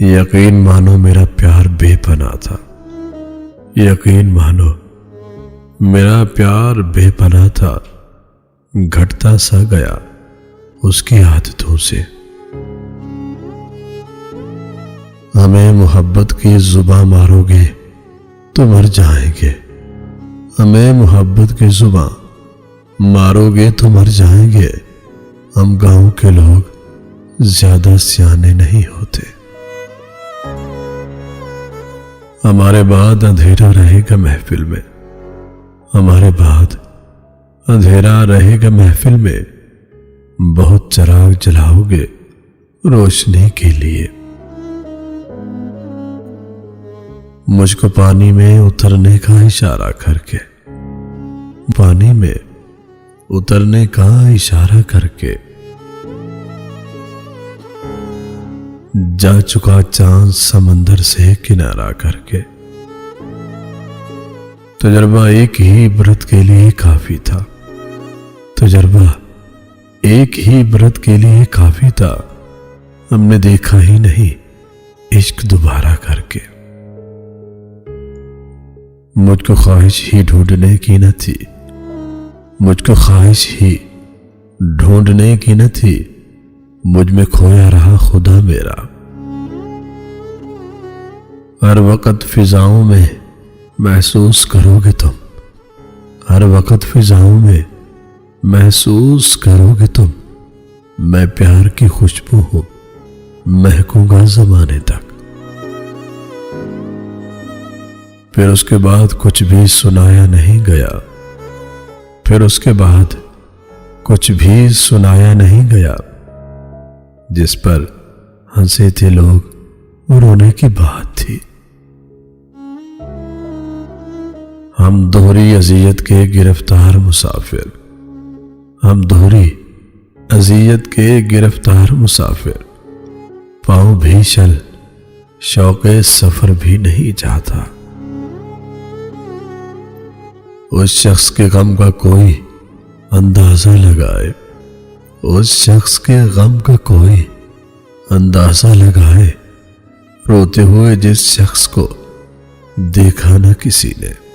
यकीन मानो मेरा प्यार बेपनाह था। यकीन मानो मेरा प्यार बेपनाह था। घटता सा गया उसकी आदतों से। हमें मोहब्बत की जुबां मारोगे तो मर जाएंगे। हमें मोहब्बत की जुबां मारोगे तो मर जाएंगे। हम गांव के लोग ज्यादा सियाने नहीं होते। हमारे बाद अंधेरा रहेगा महफिल में। हमारे बाद अंधेरा रहेगा महफिल में। बहुत चिराग जलाओगे रोशनी के लिए। मुझको पानी में उतरने का इशारा करके, पानी में उतरने का इशारा करके जा चुका चांद समंदर से किनारा करके। तजर्बा एक ही इबरत के लिए काफी था। तजर्बा एक ही इबरत के लिए काफी था। हमने देखा ही नहीं इश्क दोबारा करके। मुझको ख्वाहिश ही ढूंढने की न थी। मुझको ख्वाहिश ही ढूंढने की न थी। मुझ में खोया रहा खुदा मेरा। हर वक्त फिजाओं में महसूस करोगे तुम। हर वक्त फिजाओं में महसूस करोगे तुम। मैं प्यार की खुशबू हूं, महकूंगा जमाने तक। फिर उसके बाद कुछ भी सुनाया नहीं गया। फिर उसके बाद कुछ भी सुनाया नहीं गया। जिस पर हंसे थे लोग वो रोने की बात थी। हम दोहरी अजियत के गिरफ्तार मुसाफिर। हम दोहरी अजियत के गिरफ्तार मुसाफिर। पाँव भी चल शौक़े सफर भी नहीं जाता। उस शख्स के गम का कोई अंदाजा लगाए। उस शख्स के गम का कोई अंदाजा लगाए। रोते हुए जिस शख्स को देखा न किसी ने।